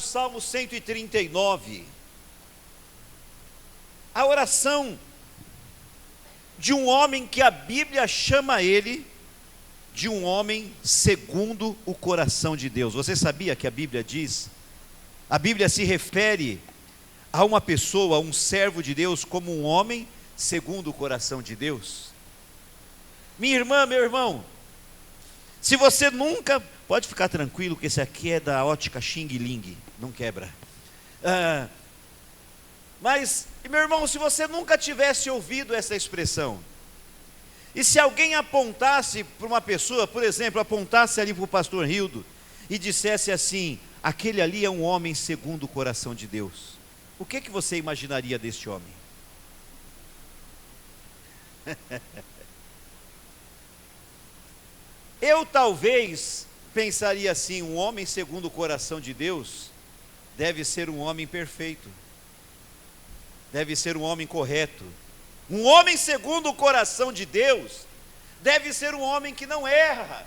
no Salmo 139, a oração de um homem que a Bíblia chama ele de um homem segundo o coração de Deus. Você sabia que a Bíblia se refere a uma pessoa, a um servo de Deus, como um homem segundo o coração de Deus? Minha irmã, meu irmão, se você nunca, pode ficar tranquilo que esse aqui é da ótica Xing Ling, não quebra. Mas, meu irmão, se você nunca tivesse ouvido essa expressão, e se alguém apontasse para uma pessoa, por exemplo, apontasse ali para o pastor Rildo, e dissesse assim: aquele ali é um homem segundo o coração de Deus, o que você imaginaria deste homem? Eu talvez pensaria assim: um homem segundo o coração de Deus deve ser um homem perfeito, deve ser um homem correto. Um homem segundo o coração de Deus deve ser um homem que não erra,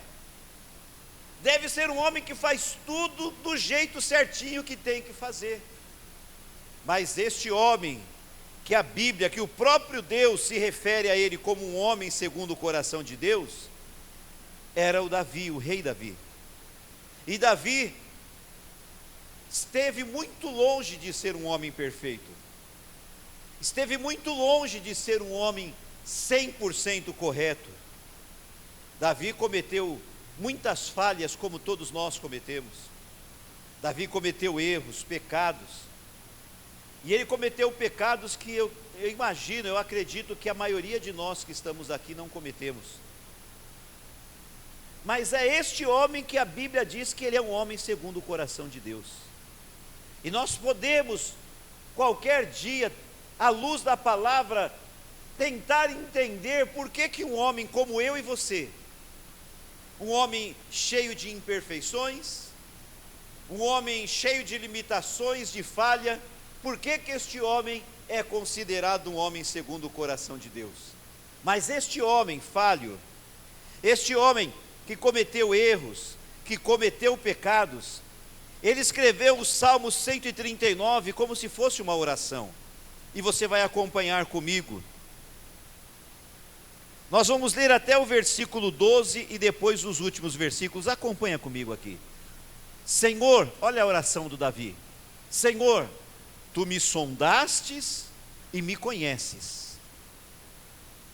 deve ser um homem que faz tudo do jeito certinho que tem que fazer. Mas este homem, que a Bíblia, que o próprio Deus se refere a ele como um homem segundo o coração de Deus, era o Davi, o rei Davi. E Davi esteve muito longe de ser um homem perfeito, esteve muito longe de ser um homem 100% correto. Davi cometeu muitas falhas, como todos nós cometemos. Davi cometeu erros, pecados, e ele cometeu pecados que eu imagino, eu acredito que a maioria de nós que estamos aqui não cometemos. Mas é este homem que a Bíblia diz que ele é um homem segundo o coração de Deus. E nós podemos, qualquer dia, à luz da palavra, tentar entender por que um homem como eu e você, um homem cheio de imperfeições, um homem cheio de limitações, de falha, por que este homem é considerado um homem segundo o coração de Deus? Mas este homem falho, este homem que cometeu erros, que cometeu pecados, ele escreveu o Salmo 139 como se fosse uma oração, e você vai acompanhar comigo. Nós vamos ler até o versículo 12 e depois os últimos versículos. Acompanha comigo aqui. Senhor, olha a oração do Davi: Senhor, tu me sondastes e me conheces,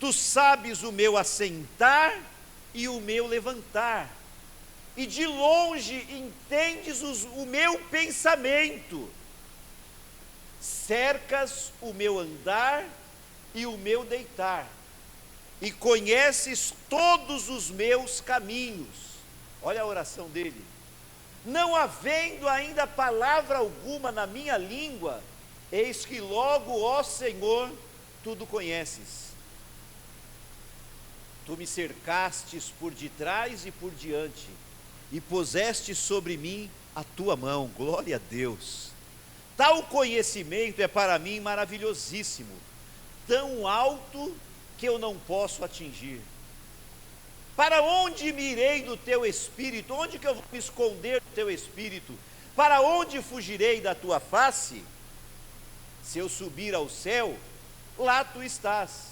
tu sabes o meu assentar e o meu levantar, e de longe entendes o meu pensamento, cercas o meu andar e o meu deitar, e conheces todos os meus caminhos. Olha a oração dele: não havendo ainda palavra alguma na minha língua, eis que logo, ó Senhor, tudo conheces. Tu me cercastes por detrás e por diante, e puseste sobre mim a tua mão. Glória a Deus. Tal conhecimento é para mim maravilhosíssimo, tão alto que eu não posso atingir. Para onde me irei do teu espírito? Onde que eu vou me esconder do teu espírito? Para onde fugirei da tua face? Se eu subir ao céu, lá tu estás.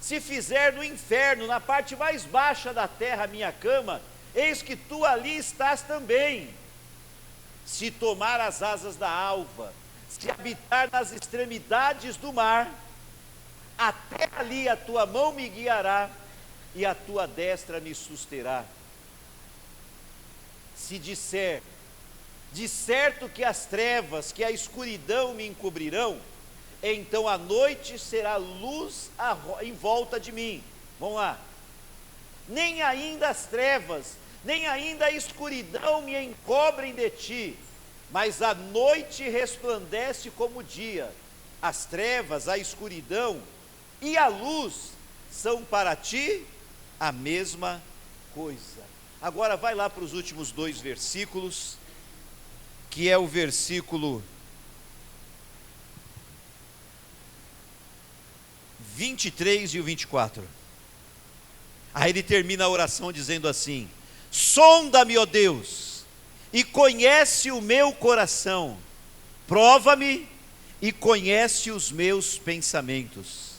Se fizer no inferno, na parte mais baixa da terra, a minha cama, eis que tu ali estás também. Se tomar as asas da alva, se habitar nas extremidades do mar, até ali a tua mão me guiará, e a tua destra me susterá. Se disser, de certo que as trevas, que a escuridão me encobrirão, então a noite será luz em volta de mim. Vamos lá. Nem ainda as trevas, nem ainda a escuridão me encobrem de ti, mas a noite resplandece como o dia. As trevas, a escuridão e a luz são para ti a mesma coisa. Agora vai lá para os últimos 2 versículos, que é o versículo 23 e o 24. Aí ele termina a oração dizendo assim: sonda-me, ó Deus, e conhece o meu coração. Prova-me e conhece os meus pensamentos,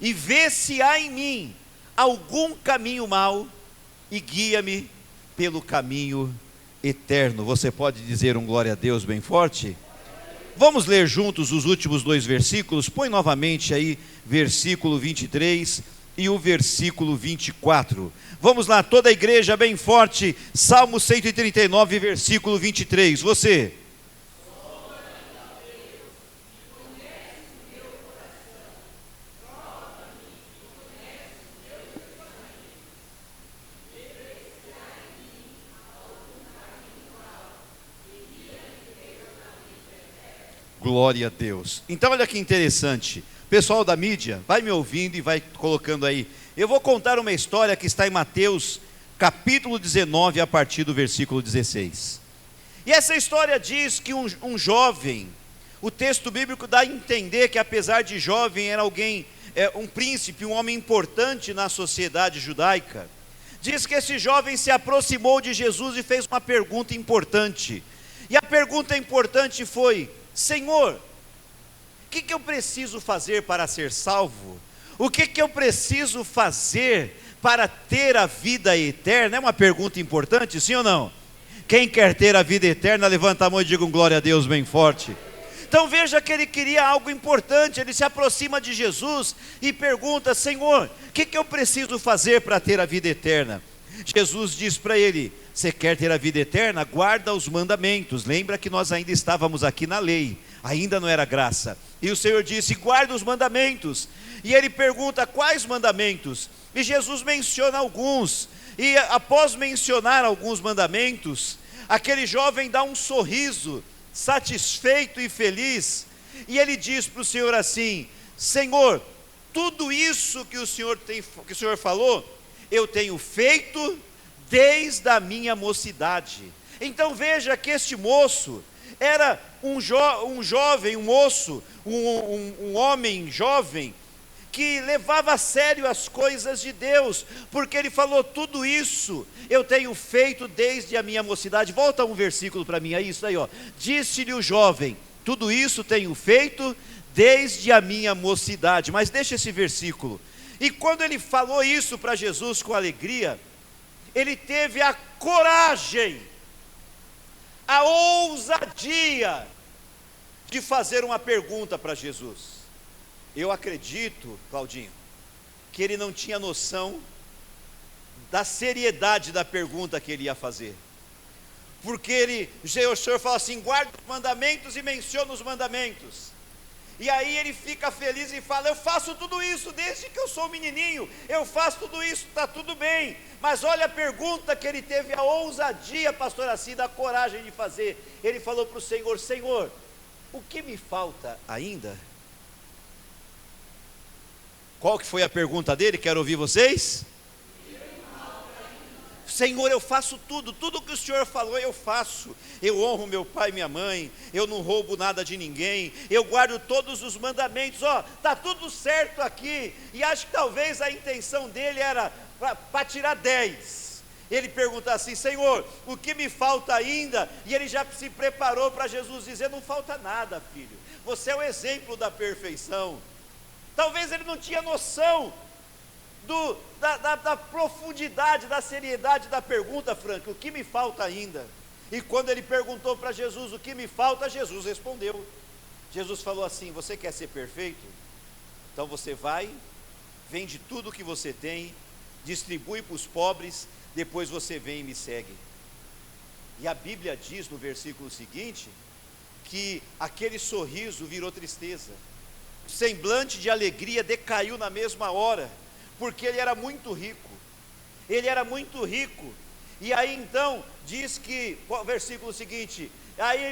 e vê se há em mim algum caminho mau, e guia-me pelo caminho eterno. Você pode dizer um glória a Deus bem forte? Vamos ler juntos os últimos 2 versículos. Põe novamente aí versículo 23 e o versículo 24. Vamos lá, toda a igreja bem forte. Salmo 139, versículo 23. Você. Glória a Deus. Então olha que interessante, pessoal da mídia, vai me ouvindo e vai colocando aí. Eu vou contar uma história que está em Mateus capítulo 19, a partir do versículo 16. E essa história diz que um jovem, o texto bíblico dá a entender que apesar de jovem era alguém, um príncipe, um homem importante na sociedade judaica. Diz que esse jovem se aproximou de Jesus e fez uma pergunta importante. E a pergunta importante foi: Senhor, o que eu preciso fazer para ser salvo? O que eu preciso fazer para ter a vida eterna? É uma pergunta importante, sim ou não? Quem quer ter a vida eterna, levanta a mão e diga um glória a Deus bem forte. Então veja que ele queria algo importante. Ele se aproxima de Jesus e pergunta: Senhor, o que eu preciso fazer para ter a vida eterna? Jesus diz para ele: você quer ter a vida eterna? Guarda os mandamentos. Lembra que nós ainda estávamos aqui na lei, ainda não era graça. E o Senhor disse: guarda os mandamentos. E ele pergunta: quais mandamentos? E Jesus menciona alguns. E após mencionar alguns mandamentos, aquele jovem dá um sorriso, satisfeito e feliz. E ele diz para o Senhor assim: Senhor, tudo isso que o Senhor falou, eu tenho feito desde a minha mocidade. Então veja que este moço era um jovem, um moço, um homem jovem, que levava a sério as coisas de Deus, porque ele falou: tudo isso eu tenho feito desde a minha mocidade. Volta um versículo para mim, é isso aí, ó. Disse-lhe o jovem: tudo isso tenho feito desde a minha mocidade. Mas deixa esse versículo. E quando ele falou isso para Jesus com alegria, ele teve a coragem, a ousadia de fazer uma pergunta para Jesus. Eu acredito, Claudinho, que ele não tinha noção da seriedade da pergunta que ele ia fazer. Porque o Senhor fala assim: guarda os mandamentos, e menciona os mandamentos. E aí ele fica feliz e fala: eu faço tudo isso desde que eu sou menininho, eu faço tudo isso, está tudo bem. Mas olha a pergunta que ele teve a ousadia, pastor Cida, a coragem de fazer. Ele falou para o Senhor: Senhor, o que me falta ainda? Qual que foi a pergunta dele? Quero ouvir vocês. Senhor, eu faço tudo que o Senhor falou eu faço. Eu honro meu pai e minha mãe, eu não roubo nada de ninguém, eu guardo todos os mandamentos, está tudo certo aqui. E acho que talvez a intenção dele era para tirar 10. Ele pergunta assim: Senhor, o que me falta ainda? E ele já se preparou para Jesus dizer: não falta nada, filho, você é o exemplo da perfeição. Talvez ele não tinha noção da profundidade, da seriedade da pergunta, Frank: o que me falta ainda? E quando ele perguntou para Jesus: o que me falta? Jesus respondeu. Jesus falou assim: você quer ser perfeito? Então você vai, vende tudo o que você tem, distribui para os pobres, depois você vem e me segue. E a Bíblia diz no versículo seguinte, que aquele sorriso virou tristeza, o semblante de alegria decaiu na mesma hora, porque ele era muito rico. E aí então diz que, versículo seguinte, aí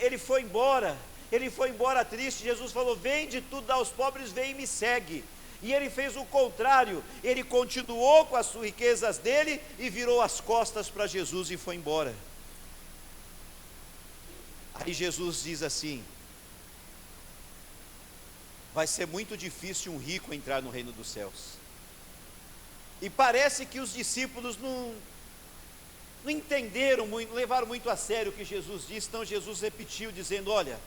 ele foi embora triste. Jesus falou: vende tudo, dá aos pobres, vem e me segue. E ele fez o contrário, ele continuou com as riquezas dele e virou as costas para Jesus e foi embora. Aí Jesus diz assim: vai ser muito difícil um rico entrar no reino dos céus. E parece que os discípulos não entenderam muito, não levaram muito a sério o que Jesus disse. Então Jesus repetiu dizendo: olha,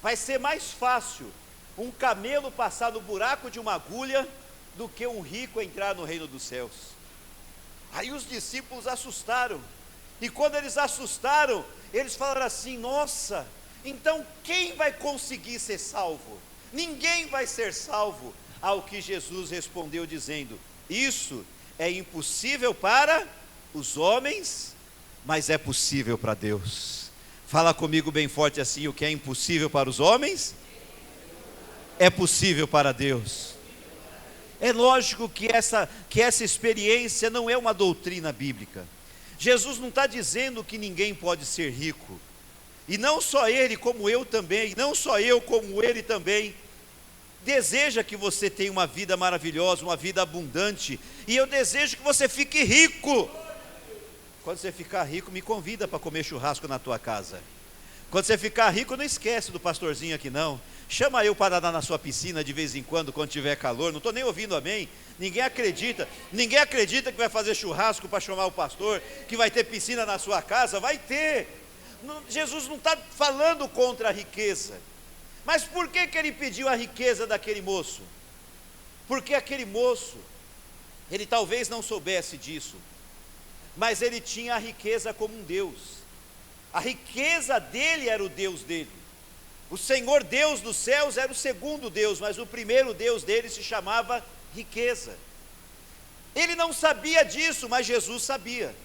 vai ser mais fácil um camelo passar no buraco de uma agulha do que um rico entrar no reino dos céus. Aí os discípulos assustaram, e quando eles assustaram, eles falaram assim: nossa, então quem vai conseguir ser salvo? Ninguém vai ser salvo. Ao que Jesus respondeu dizendo: isso é impossível para os homens, mas é possível para Deus. Fala comigo bem forte assim: o que é impossível para os homens, é possível para Deus. É lógico que essa experiência não é uma doutrina bíblica. Jesus não está dizendo que ninguém pode ser rico, e não só ele, como eu também, não só eu, como ele também, deseja que você tenha uma vida maravilhosa, uma vida abundante, e eu desejo que você fique rico. Quando você ficar rico, me convida para comer churrasco na tua casa. Quando você ficar rico, não esquece do pastorzinho aqui não. Chama eu para nadar na sua piscina de vez em quando tiver calor. Não estou nem ouvindo amém. Ninguém acredita que vai fazer churrasco para chamar o pastor, que vai ter piscina na sua casa. Vai ter. Jesus não está falando contra a riqueza. Mas por que ele pediu a riqueza daquele moço? Porque aquele moço, ele talvez não soubesse disso, mas ele tinha a riqueza como um Deus. A riqueza dele era o Deus dele. O Senhor Deus dos céus era o segundo Deus, mas o primeiro Deus dele se chamava riqueza. Ele não sabia disso, mas Jesus sabia.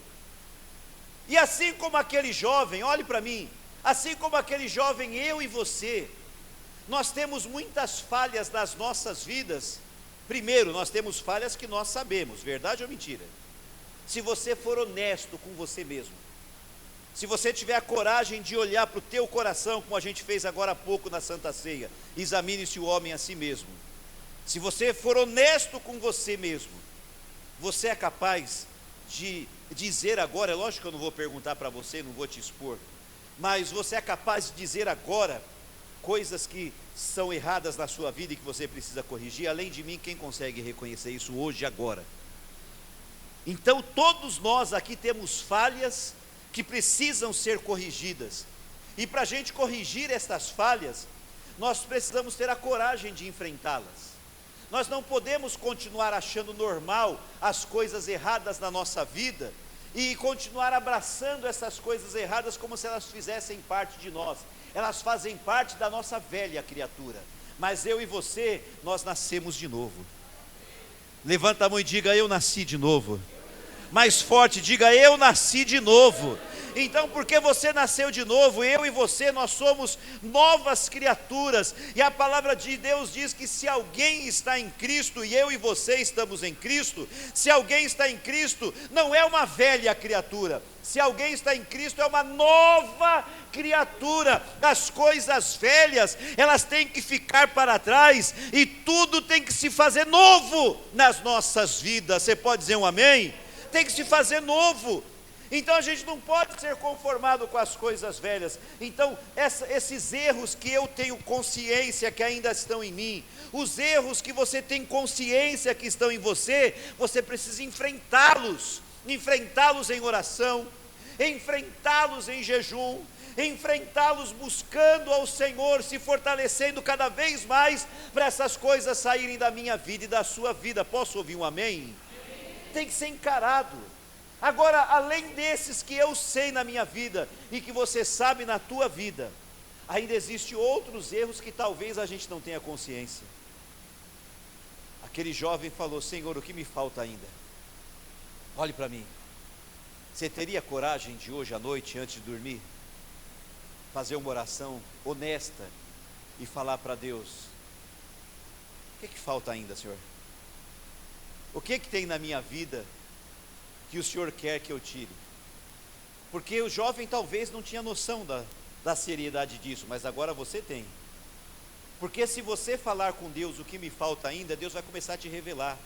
E assim como aquele jovem, olhe para mim, assim como aquele jovem, eu e você, nós temos muitas falhas nas nossas vidas. Primeiro, nós temos falhas que nós sabemos, verdade ou mentira? Se você for honesto com você mesmo, se você tiver a coragem de olhar para o teu coração, como a gente fez agora há pouco na Santa Ceia, examine-se o homem a si mesmo. Se você for honesto com você mesmo, você é capaz de dizer agora, é lógico que eu não vou perguntar para você, não vou te expor, mas você é capaz de dizer agora coisas que são erradas na sua vida e que você precisa corrigir? Além de mim, quem consegue reconhecer isso hoje, agora? Então todos nós aqui temos falhas que precisam ser corrigidas, e para a gente corrigir estas falhas, nós precisamos ter a coragem de enfrentá-las. Nós não podemos continuar achando normal as coisas erradas na nossa vida, e continuar abraçando essas coisas erradas como se elas fizessem parte de nós. Elas fazem parte da nossa velha criatura, mas eu e você, nós nascemos de novo. Levanta a mão e diga: eu nasci de novo. Mais forte, diga: eu nasci de novo. Então, porque você nasceu de novo, eu e você, nós somos novas criaturas, e a palavra de Deus diz que se alguém está em Cristo, e eu e você estamos em Cristo, se alguém está em Cristo, não é uma velha criatura, se alguém está em Cristo, é uma nova criatura. As coisas velhas, elas têm que ficar para trás, e tudo tem que se fazer novo nas nossas vidas. Você pode dizer um amém? Tem que se fazer novo. Então a gente não pode ser conformado com as coisas velhas. Então esses erros que eu tenho consciência que ainda estão em mim, os erros que você tem consciência que estão em você, você precisa enfrentá-los em oração, enfrentá-los em jejum, enfrentá-los buscando ao Senhor, se fortalecendo cada vez mais, para essas coisas saírem da minha vida e da sua vida. Posso ouvir um amém? Tem que ser encarado. Agora, além desses que eu sei na minha vida, e que você sabe na tua vida, ainda existem outros erros que talvez a gente não tenha consciência. Aquele jovem falou: Senhor, o que me falta ainda? Olhe para mim. Você teria coragem de hoje à noite, antes de dormir, fazer uma oração honesta e falar para Deus: o que falta ainda, Senhor? O que tem na minha vida que o Senhor quer que eu tire? Porque o jovem talvez não tinha noção da seriedade disso, mas agora você tem. Porque se você falar com Deus o que me falta ainda, Deus vai começar a te revelar,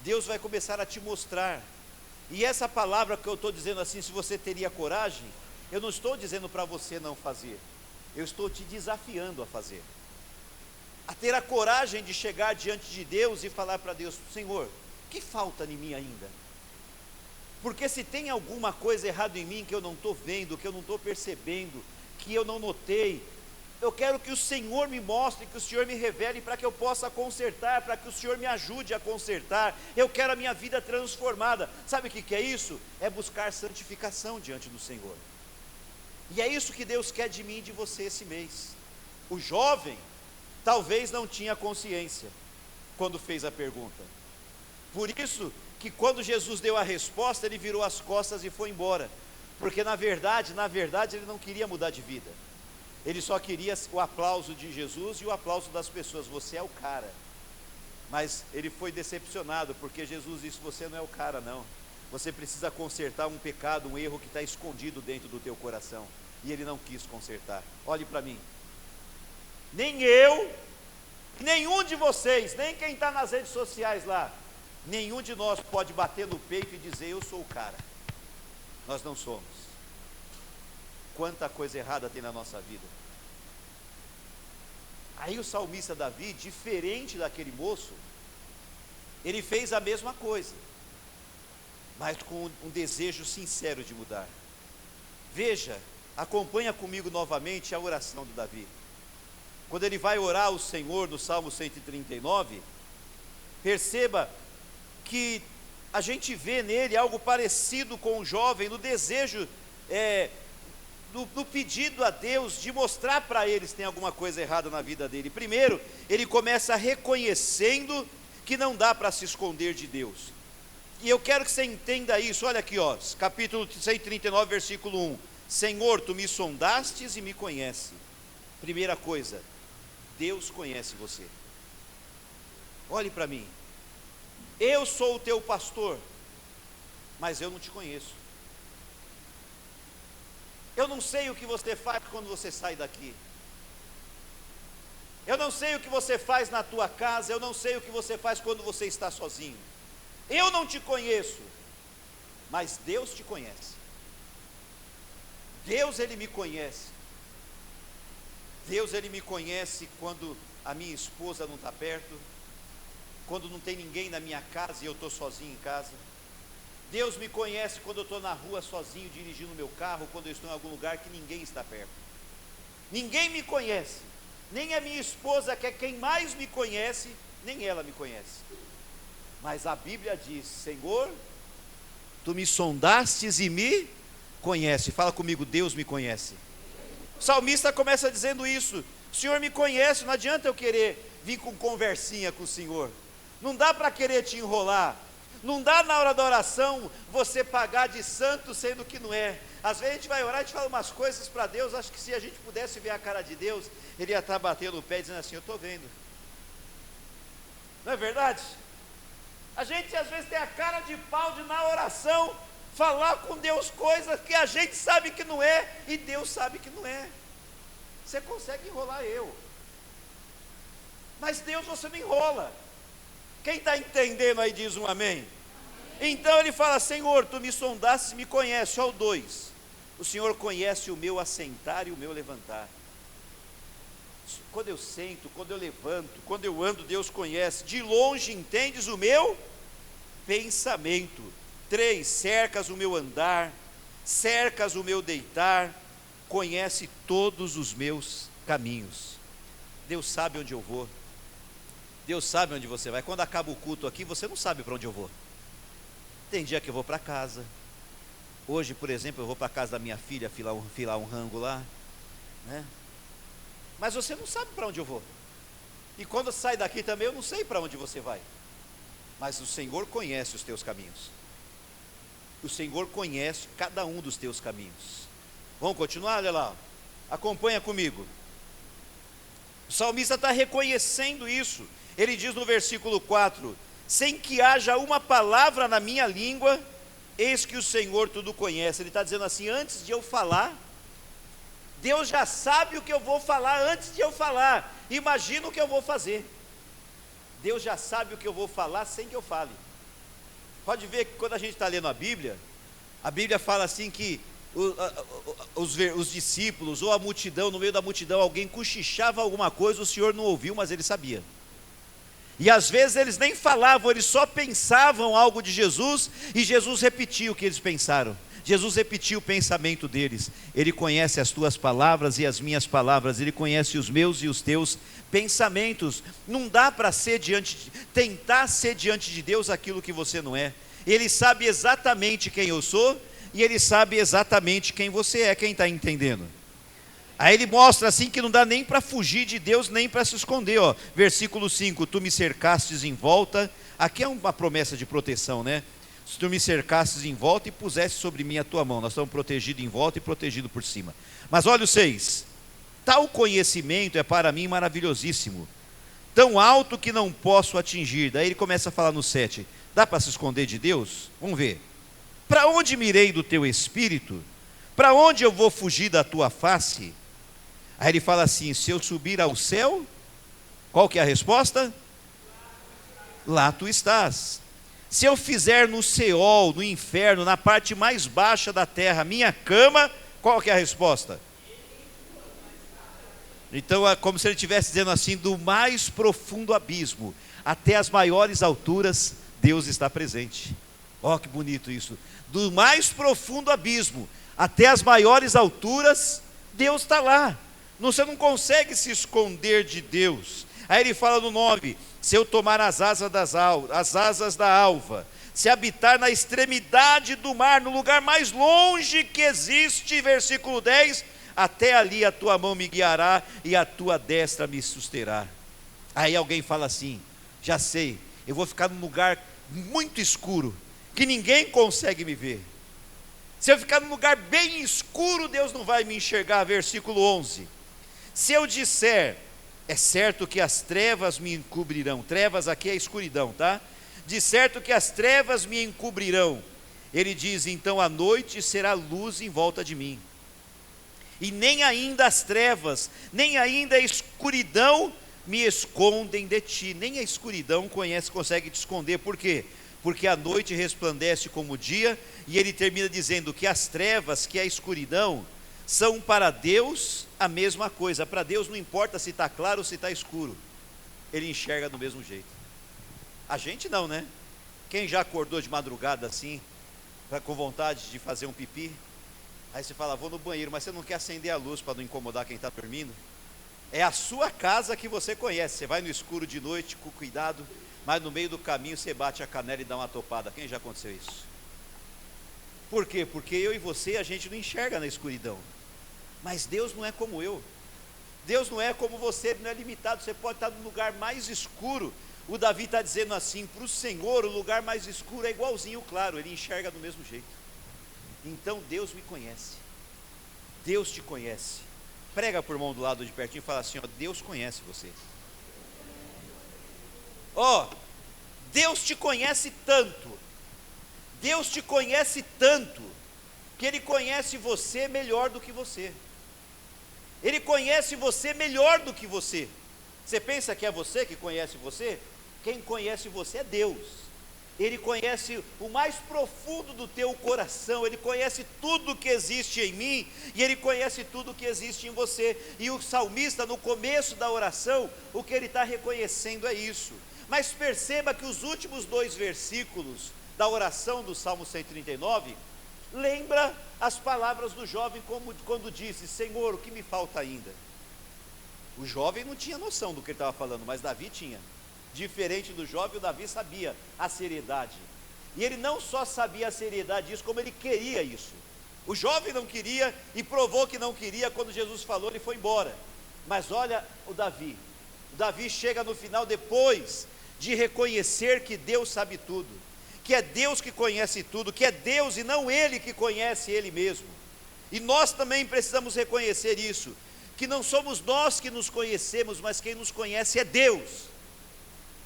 Deus vai começar a te mostrar. E essa palavra que eu estou dizendo assim, se você teria coragem, eu não estou dizendo para você não fazer, eu estou te desafiando a fazer, a ter a coragem de chegar diante de Deus e falar para Deus: Senhor, o que falta em mim ainda? Porque se tem alguma coisa errada em mim que eu não estou vendo, que eu não estou percebendo, que eu não notei, eu quero que o Senhor me mostre, que o Senhor me revele, para que eu possa consertar, para que o Senhor me ajude a consertar. Eu quero a minha vida transformada. Sabe o que é isso? É buscar santificação diante do Senhor. E é isso que Deus quer de mim e de você esse mês. O jovem talvez não tinha consciência quando fez a pergunta. Por isso que quando Jesus deu a resposta, ele virou as costas e foi embora. Porque na verdade ele não queria mudar de vida. Ele só queria o aplauso de Jesus e o aplauso das pessoas. Você é o cara. Mas ele foi decepcionado, porque Jesus disse: você não é o cara não. Você precisa consertar um pecado, um erro que está escondido dentro do teu coração. E ele não quis consertar. Olhe para mim. Nem eu, nenhum de vocês, nem quem está nas redes sociais lá, nenhum de nós pode bater no peito e dizer: eu sou o cara. Nós não somos. Quanta coisa errada tem na nossa vida. Aí o salmista Davi, diferente daquele moço, ele fez a mesma coisa, mas com um desejo sincero de mudar. Veja, acompanha comigo novamente a oração de Davi. Quando ele vai orar ao Senhor no Salmo 139, perceba que a gente vê nele algo parecido com o jovem, no desejo, no pedido a Deus de mostrar para eles se tem alguma coisa errada na vida dele. Primeiro, ele começa reconhecendo que não dá para se esconder de Deus. E eu quero que você entenda isso. Olha aqui, capítulo 139, versículo 1. Senhor, tu me sondastes e me conheces. Primeira coisa, Deus conhece você. Olhe para mim. Eu sou o teu pastor, mas eu não te conheço. Eu não sei o que você faz quando você sai daqui. Eu não sei o que você faz na tua casa. Eu não sei o que você faz quando você está sozinho. Eu não te conheço, mas Deus te conhece. Deus, Ele me conhece. Deus, Ele me conhece quando a minha esposa não está perto, quando não tem ninguém na minha casa e eu estou sozinho em casa. Deus me conhece quando eu estou na rua sozinho, dirigindo o meu carro, quando eu estou em algum lugar que ninguém está perto. Ninguém me conhece, nem a minha esposa, que é quem mais me conhece, nem ela me conhece. Mas a Bíblia diz: Senhor, tu me sondastes e me conhece. Fala comigo: Deus me conhece. O salmista começa dizendo isso: o Senhor me conhece. Não adianta eu querer vir com conversinha com o Senhor. Não dá para querer te enrolar. Não dá na hora da oração você pagar de santo sendo que não é. Às vezes a gente vai orar, a gente fala umas coisas para Deus. Acho que se a gente pudesse ver a cara de Deus, Ele ia estar batendo o pé dizendo assim: eu estou vendo. Não é verdade? A gente às vezes tem a cara de pau de na oração falar com Deus coisas que a gente sabe que não é e Deus sabe que não é. Você consegue enrolar eu, mas Deus você não enrola. Quem está entendendo aí diz um amém. Então ele fala: Senhor, tu me sondastes e me conheces. Olha o 2. O Senhor conhece o meu assentar e o meu levantar. Quando eu sento, quando eu levanto, quando eu ando, Deus conhece. De longe entendes o meu pensamento. 3, cercas o meu andar, cercas o meu deitar, conhece todos os meus caminhos. Deus sabe onde eu vou. Deus sabe onde você vai. Quando acaba o culto aqui, você não sabe para onde eu vou. Tem dia que eu vou para casa. Hoje, por exemplo, eu vou para a casa da minha filha filar um rango lá, né? Mas você não sabe para onde eu vou. E quando sai daqui também, eu não sei para onde você vai. Mas o Senhor conhece os teus caminhos. O Senhor conhece cada um dos teus caminhos. Vamos continuar? Olha lá, acompanha comigo. O salmista está reconhecendo isso. Ele diz no versículo 4: sem que haja uma palavra na minha língua, eis que o Senhor tudo conhece. Ele está dizendo assim: antes de eu falar, Deus já sabe o que eu vou falar antes de eu falar. Imagina o que eu vou fazer. Deus já sabe o que eu vou falar sem que eu fale. Pode ver que quando a gente está lendo a Bíblia fala assim que os discípulos ou a multidão, no meio da multidão, alguém cochichava alguma coisa, o Senhor não ouviu, mas Ele sabia. E às vezes eles nem falavam, eles só pensavam algo de Jesus, e Jesus repetia o que eles pensaram. Jesus repetiu o pensamento deles. Ele conhece as tuas palavras e as minhas palavras, Ele conhece os meus e os teus pensamentos. Não dá para tentar ser diante de Deus aquilo que você não é. Ele sabe exatamente quem eu sou, e Ele sabe exatamente quem você é. Quem está entendendo? Aí ele mostra assim que não dá nem para fugir de Deus, nem para se esconder, ó. Versículo 5, tu me cercastes em volta. Aqui é uma promessa de proteção, né? Se tu me cercastes em volta e puseste sobre mim a tua mão. Nós estamos protegidos em volta e protegidos por cima. Mas olha o 6, tal conhecimento é para mim maravilhosíssimo, tão alto que não posso atingir. Daí ele começa a falar no 7, dá para se esconder de Deus? Vamos ver. Para onde me irei do teu espírito? Para onde eu vou fugir da tua face? Aí ele fala assim, se eu subir ao céu, qual que é a resposta? Lá tu estás. Se eu fizer no Seol, no inferno, na parte mais baixa da terra, minha cama, qual que é a resposta? Então é como se ele estivesse dizendo assim, do mais profundo abismo até as maiores alturas, Deus está presente. Ó, que bonito isso. Do mais profundo abismo até as maiores alturas, Deus está lá. Você não consegue se esconder de Deus. Aí ele fala no 9, se eu tomar as asas da alva, se habitar na extremidade do mar, no lugar mais longe que existe, versículo 10, até ali a tua mão me guiará e a tua destra me susterá. Aí alguém fala assim, já sei, eu vou ficar num lugar muito escuro, que ninguém consegue me ver. Se eu ficar num lugar bem escuro, Deus não vai me enxergar, versículo 11. Se eu disser, é certo que as trevas me encobrirão, trevas aqui é escuridão, tá? De certo que as trevas me encobrirão, ele diz, então a noite será luz em volta de mim, e nem ainda as trevas, nem ainda a escuridão me escondem de ti. Nem a escuridão consegue te esconder. Por quê? Porque a noite resplandece como o dia, e ele termina dizendo que as trevas, que a escuridão, são para Deus a mesma coisa. Para Deus não importa se está claro ou se está escuro, Ele enxerga do mesmo jeito. A gente não, né? Quem já acordou de madrugada assim, com vontade de fazer um pipi, aí você fala, vou no banheiro, mas você não quer acender a luz para não incomodar quem está dormindo? É a sua casa que você conhece, você vai no escuro de noite com cuidado, mas no meio do caminho você bate a canela e dá uma topada. Quem já aconteceu isso? Por quê? Porque eu e você, a gente não enxerga na escuridão. Mas Deus não é como eu. Deus não é como você, Ele não é limitado. Você pode estar no lugar mais escuro. O Davi está dizendo assim, para o Senhor, o lugar mais escuro é igualzinho, claro, Ele enxerga do mesmo jeito. Então Deus me conhece. Deus te conhece. Prega por mão do lado de pertinho e fala assim, ó, Deus conhece você. Ó, Deus te conhece tanto, Deus te conhece tanto, que Ele conhece você melhor do que você. Ele conhece você melhor do que você. Você pensa que é você que conhece você? Quem conhece você é Deus. Ele conhece o mais profundo do teu coração. Ele conhece tudo que existe em mim, e Ele conhece tudo que existe em você. E o salmista, no começo da oração, o que ele está reconhecendo é isso. Mas perceba que os últimos 2 versículos da oração do Salmo 139, lembra as palavras do jovem, como quando disse, Senhor, o que me falta ainda? O jovem não tinha noção do que ele estava falando, mas Davi tinha. Diferente do jovem, o Davi sabia a seriedade. E ele não só sabia a seriedade disso, como ele queria isso. O jovem não queria e provou que não queria. Quando Jesus falou, ele foi embora. Mas olha o Davi. O Davi chega no final, depois de reconhecer que Deus sabe tudo, que é Deus que conhece tudo, que é Deus e não ele que conhece ele mesmo. E nós também precisamos reconhecer isso, que não somos nós que nos conhecemos, mas quem nos conhece é Deus.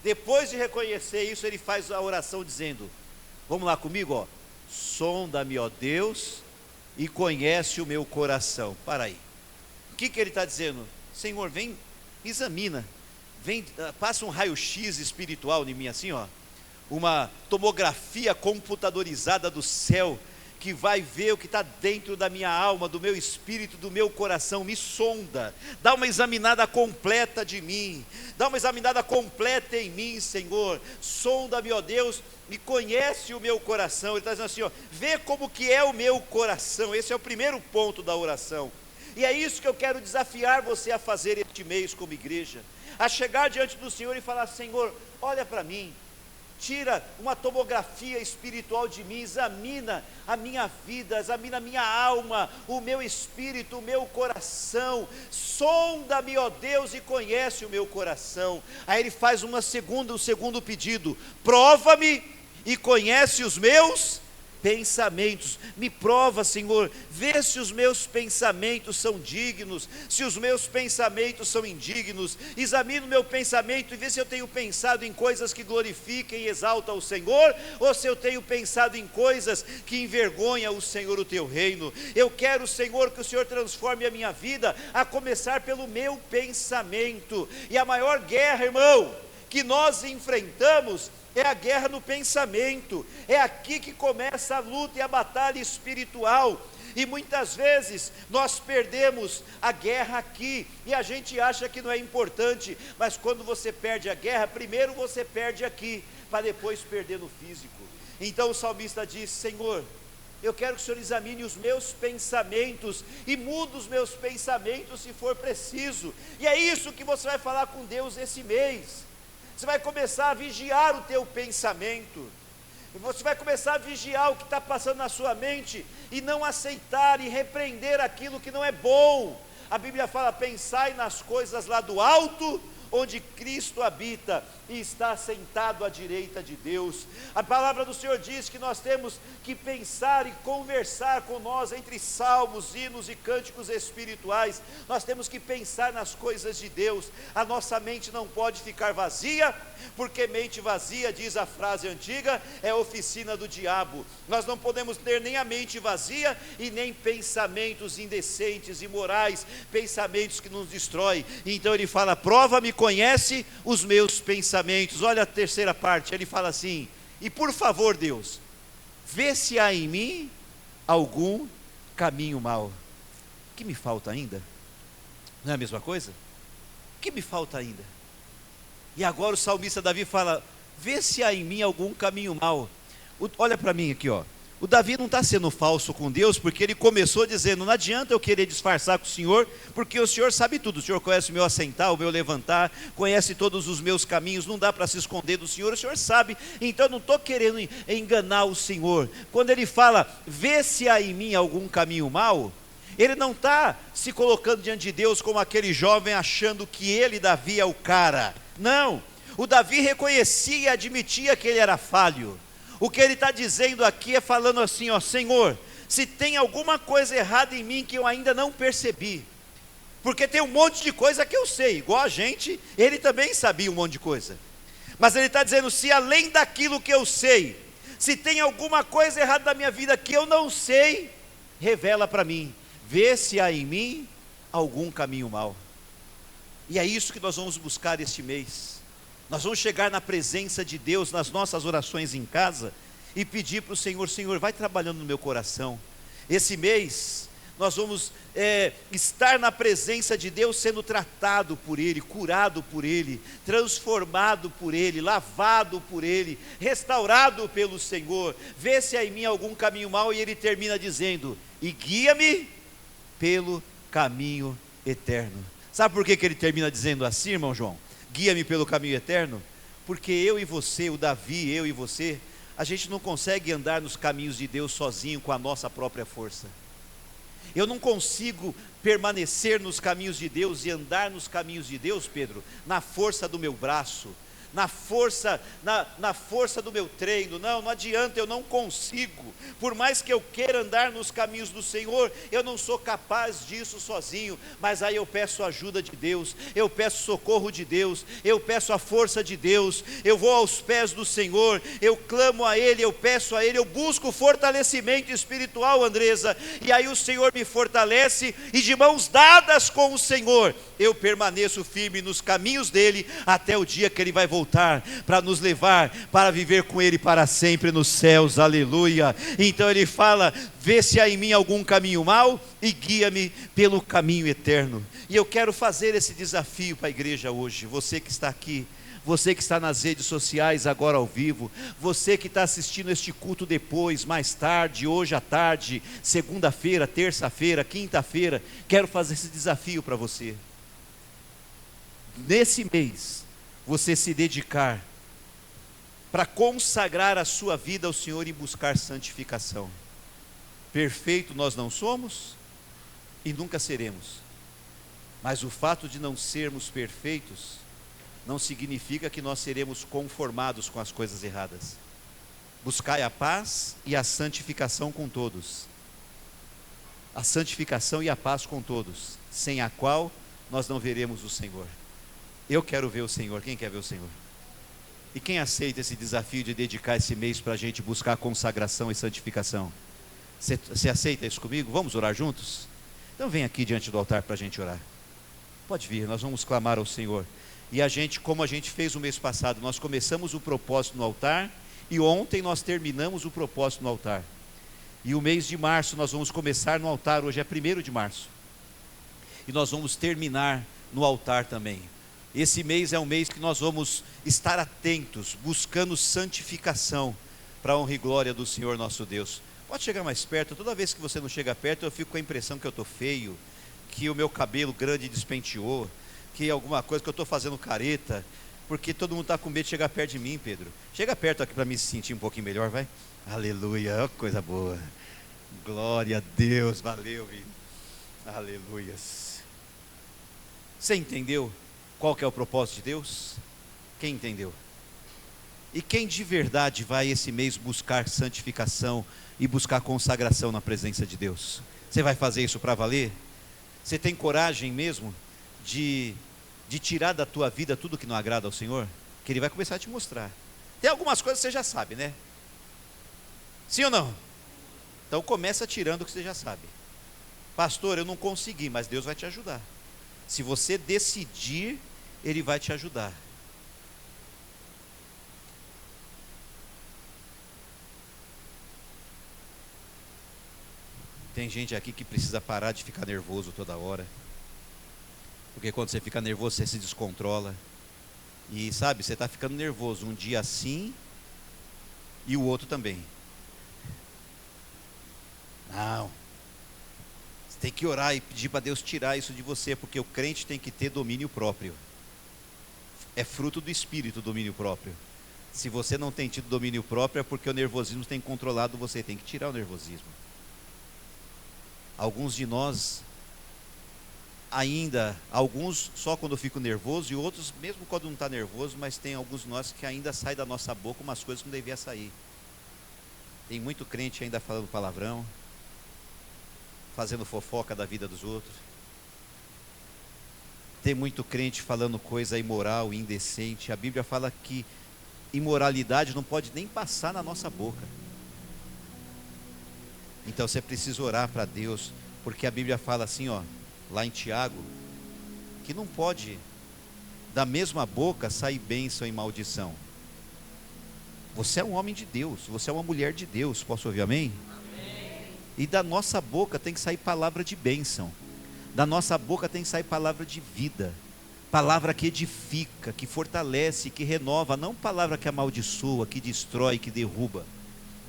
Depois de reconhecer isso, ele faz a oração dizendo, vamos lá comigo, ó, sonda-me, ó Deus, e conhece o meu coração. Para aí, o que ele está dizendo? Senhor, vem, examina, vem, passa um raio-x espiritual em mim assim, ó, uma tomografia computadorizada do céu, que vai ver o que está dentro da minha alma, do meu espírito, do meu coração. Me sonda, dá uma examinada completa de mim, dá uma examinada completa em mim, Senhor. Sonda-me, ó Deus, e conhece o meu coração. Ele está dizendo assim, ó, vê como que é o meu coração. Esse é o primeiro ponto da oração. E é isso que eu quero desafiar você a fazer este mês como igreja, a chegar diante do Senhor e falar: Senhor, olha para mim, tira uma tomografia espiritual de mim, examina a minha vida, examina a minha alma, o meu espírito, o meu coração, sonda-me, ó Deus, e conhece o meu coração. Aí ele faz um segundo pedido: prova-me e conhece os meus pensamentos. Me prova, Senhor, vê se os meus pensamentos são dignos, se os meus pensamentos são indignos. Examina o meu pensamento e vê se eu tenho pensado em coisas que glorifiquem e exaltam o Senhor, ou se eu tenho pensado em coisas que envergonham o Senhor, o teu reino. Eu quero, Senhor, que o Senhor transforme a minha vida, a começar pelo meu pensamento. E a maior guerra, irmão, que nós enfrentamos é a guerra no pensamento. É aqui que começa a luta e a batalha espiritual. E muitas vezes nós perdemos a guerra aqui, e a gente acha que não é importante, mas quando você perde a guerra, primeiro você perde aqui, para depois perder no físico. Então o salmista diz: Senhor, eu quero que o Senhor examine os meus pensamentos, e mude os meus pensamentos se for preciso. E é isso que você vai falar com Deus esse mês. Você vai começar a vigiar o teu pensamento, você vai começar a vigiar o que está passando na sua mente, e não aceitar e repreender aquilo que não é bom. A Bíblia fala: pensai nas coisas lá do alto, onde Cristo habita e está sentado à direita de Deus. A palavra do Senhor diz que nós temos que pensar e conversar com nós entre salmos, hinos e cânticos espirituais. Nós temos que pensar nas coisas de Deus. A nossa mente não pode ficar vazia, porque mente vazia, diz a frase antiga, é oficina do diabo. Nós não podemos ter nem a mente vazia e nem pensamentos indecentes, imorais, pensamentos que nos destroem. Então ele fala: prova-me, conhece os meus pensamentos. Olha a terceira parte, ele fala assim: e por favor, Deus, vê se há em mim algum caminho mau. O que me falta ainda? Não é a mesma coisa? O que me falta ainda? E agora o salmista Davi fala: vê se há em mim algum caminho mau. Olha para mim aqui, ó. O Davi não está sendo falso com Deus, porque ele começou dizendo: não adianta eu querer disfarçar com o Senhor, porque o Senhor sabe tudo. O Senhor conhece o meu assentar, o meu levantar, conhece todos os meus caminhos, não dá para se esconder do Senhor, o Senhor sabe. Então eu não estou querendo enganar o Senhor. Quando ele fala: vê se há em mim algum caminho mau, ele não está se colocando diante de Deus como aquele jovem achando que ele, Davi, é o cara. Não, o Davi reconhecia e admitia que ele era falho. O que ele está dizendo aqui é falando assim: ó, Senhor, se tem alguma coisa errada em mim que eu ainda não percebi, porque tem um monte de coisa que eu sei, igual a gente, ele também sabia um monte de coisa, mas ele está dizendo: se além daquilo que eu sei, se tem alguma coisa errada na minha vida que eu não sei, revela para mim, vê se há em mim algum caminho mau. E é isso que nós vamos buscar este mês. Nós vamos chegar na presença de Deus nas nossas orações em casa e pedir para o Senhor: Senhor, vai trabalhando no meu coração. Esse mês nós vamos estar na presença de Deus, sendo tratado por Ele, curado por Ele, transformado por Ele, lavado por Ele, restaurado pelo Senhor. Vê se há em mim algum caminho mau. E ele termina dizendo: e guia-me pelo caminho eterno. Sabe por que ele termina dizendo assim, irmão João? Guia-me pelo caminho eterno, porque eu e você, o Davi, eu e você, a gente não consegue andar nos caminhos de Deus sozinho com a nossa própria força. Eu não consigo permanecer nos caminhos de Deus e andar nos caminhos de Deus, Pedro, na força do meu braço, na força do meu treino. Não adianta, eu não consigo. Por mais que eu queira andar nos caminhos do Senhor, eu não sou capaz disso sozinho. Mas aí eu peço a ajuda de Deus, eu peço socorro de Deus, eu peço a força de Deus, eu vou aos pés do Senhor, eu clamo a Ele, eu peço a Ele, eu busco fortalecimento espiritual, Andresa, e aí o Senhor me fortalece, e de mãos dadas com o Senhor, eu permaneço firme nos caminhos dEle, até o dia que Ele vai voltar voltar para nos levar para viver com Ele para sempre nos céus, aleluia. Então Ele fala: vê se há em mim algum caminho mau e guia-me pelo caminho eterno. E eu quero fazer esse desafio para a igreja hoje, você que está aqui, você que está nas redes sociais agora ao vivo, você que está assistindo este culto depois, mais tarde, hoje à tarde, segunda-feira, terça-feira, quinta-feira, quero fazer esse desafio para você. Nesse mês, você se dedicar para consagrar a sua vida ao Senhor e buscar santificação. Perfeito nós não somos e nunca seremos, mas o fato de não sermos perfeitos não significa que nós seremos conformados com as coisas erradas. Buscai a paz e a santificação com todos. A santificação e a paz com todos, sem a qual nós não veremos o Senhor. Eu quero ver o Senhor. Quem quer ver o Senhor? E quem aceita esse desafio de dedicar esse mês para a gente buscar consagração e santificação? Você aceita isso comigo? Vamos orar juntos? Então vem aqui diante do altar para a gente orar. Pode vir, nós vamos clamar ao Senhor. E a gente, como a gente fez o mês passado, nós começamos o propósito no altar, e ontem nós terminamos o propósito no altar. E o mês de março nós vamos começar no altar, hoje é 1º de março. E nós vamos terminar no altar também. Esse mês é um mês que nós vamos estar atentos, buscando santificação, para a honra e glória do Senhor nosso Deus. Pode chegar mais perto. Toda vez que você não chega perto, eu fico com a impressão que eu estou feio, que o meu cabelo grande despenteou, que alguma coisa, que eu estou fazendo careta, porque todo mundo está com medo de chegar perto de mim, Pedro. Chega perto aqui para me sentir um pouquinho melhor, vai. Aleluia, oh, coisa boa. Glória a Deus, valeu, Vini. Aleluias. Você entendeu qual que é o propósito de Deus? Quem entendeu? E quem de verdade vai esse mês buscar santificação e buscar consagração na presença de Deus? Você vai fazer isso para valer? Você tem coragem mesmo de tirar da tua vida tudo que não agrada ao Senhor? Que Ele vai começar a te mostrar. Tem algumas coisas que você já sabe, né? Sim ou não? Então começa tirando o que você já sabe. Pastor, eu não consegui, mas Deus vai te ajudar. Se você decidir, Ele vai te ajudar. Tem gente aqui que precisa parar de ficar nervoso toda hora. Porque quando você fica nervoso, você se descontrola. E sabe, você está ficando nervoso um dia assim e o outro também. Não. Você tem que orar e pedir para Deus tirar isso de você, porque o crente tem que ter domínio próprio. É fruto do Espírito o domínio próprio. Se você não tem tido domínio próprio, é porque o nervosismo tem controlado você. Tem que tirar o nervosismo. Alguns de nós ainda, alguns só quando eu fico nervoso, e outros mesmo quando não está nervoso, mas tem alguns de nós que ainda sai da nossa boca umas coisas que não devia sair. Tem muito crente ainda falando palavrão, fazendo fofoca da vida dos outros. Tem muito crente falando coisa imoral, indecente. A Bíblia fala que imoralidade não pode nem passar na nossa boca. Então você precisa orar para Deus, porque a Bíblia fala assim, ó, lá em Tiago, que não pode da mesma boca sair bênção e maldição. Você é um homem de Deus, você é uma mulher de Deus, posso ouvir amém? Amém. E da nossa boca tem que sair palavra de bênção, da nossa boca tem que sair palavra de vida, palavra que edifica, que fortalece, que renova, não palavra que amaldiçoa, que destrói, que derruba.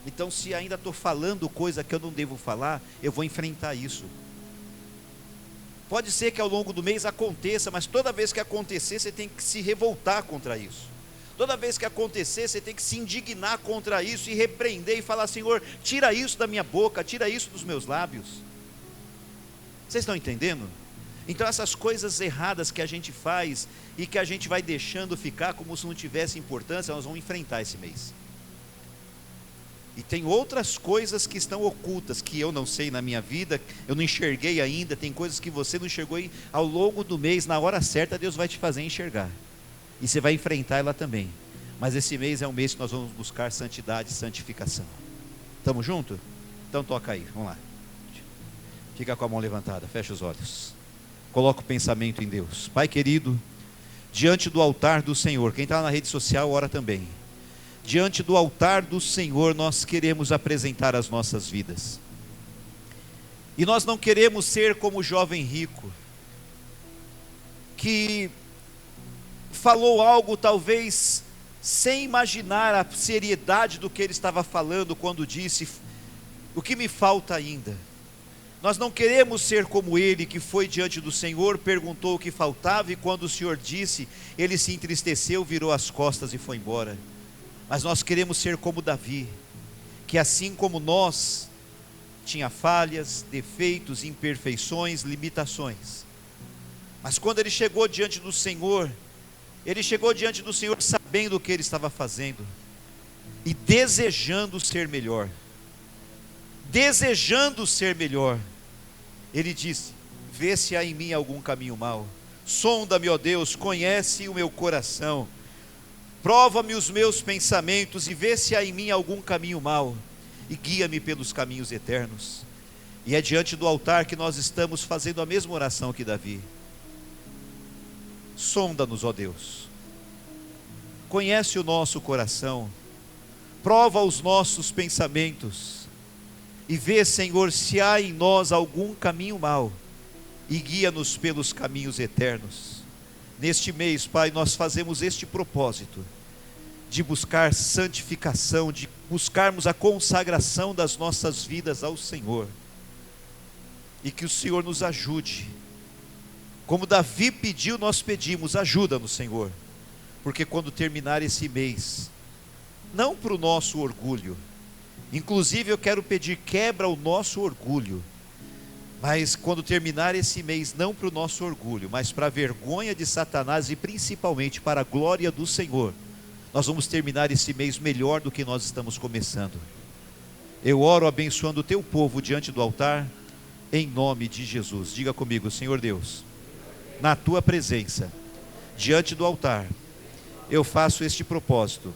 Então, se ainda estou falando coisa que eu não devo falar, eu vou enfrentar isso. Pode ser que ao longo do mês aconteça, mas toda vez que acontecer, você tem que se revoltar contra isso. Toda vez que acontecer, você tem que se indignar contra isso e repreender e falar: Senhor, tira isso da minha boca, tira isso dos meus lábios. Vocês estão entendendo? Então essas coisas erradas que a gente faz e que a gente vai deixando ficar como se não tivesse importância, nós vamos enfrentar esse mês. E tem outras coisas que estão ocultas, que eu não sei na minha vida, eu não enxerguei ainda. Tem coisas que você não enxergou, e ao longo do mês, na hora certa, Deus vai te fazer enxergar. E você vai enfrentar ela também. Mas esse mês é um mês que nós vamos buscar santidade e santificação. Estamos juntos? Então toca aí, vamos lá. Fica com a mão levantada, fecha os olhos. Coloca o pensamento em Deus. Pai querido, diante do altar do Senhor. Quem está na rede social, ora também. Diante do altar do Senhor, nós queremos apresentar as nossas vidas. E nós não queremos ser como o jovem rico, que falou algo talvez sem imaginar a seriedade do que ele estava falando, quando disse: o que me falta ainda? Nós não queremos ser como ele, que foi diante do Senhor, perguntou o que faltava, e quando o Senhor disse, ele se entristeceu, virou as costas e foi embora. Mas nós queremos ser como Davi, que assim como nós, tinha falhas, defeitos, imperfeições, limitações. Mas quando ele chegou diante do Senhor, ele chegou diante do Senhor sabendo o que ele estava fazendo e desejando ser melhor. Desejando ser melhor, ele disse: vê se há em mim algum caminho mau, sonda-me, ó Deus, conhece o meu coração, prova-me os meus pensamentos e vê se há em mim algum caminho mau e guia-me pelos caminhos eternos. E é diante do altar que nós estamos fazendo a mesma oração que Davi. Sonda-nos, ó Deus, conhece o nosso coração, prova os nossos pensamentos e vê, Senhor, se há em nós algum caminho mau e guia-nos pelos caminhos eternos. Neste mês, Pai, nós fazemos este propósito de buscar santificação, de buscarmos a consagração das nossas vidas ao Senhor, e que o Senhor nos ajude. Como Davi pediu, nós pedimos: ajuda-nos, Senhor, porque quando terminar esse mês, não para o nosso orgulho, inclusive eu quero pedir, quebra o nosso orgulho, mas quando terminar esse mês, não para o nosso orgulho, mas para a vergonha de Satanás e principalmente para a glória do Senhor, nós vamos terminar esse mês melhor do que nós estamos começando. Eu oro abençoando o teu povo diante do altar, em nome de Jesus. Diga comigo: Senhor Deus, na tua presença, diante do altar, eu faço este propósito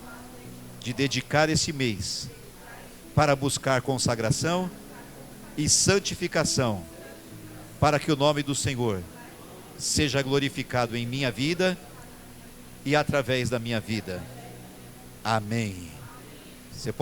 de dedicar esse mês para buscar consagração e santificação, para que o nome do Senhor seja glorificado em minha vida e através da minha vida. Amém. Você pode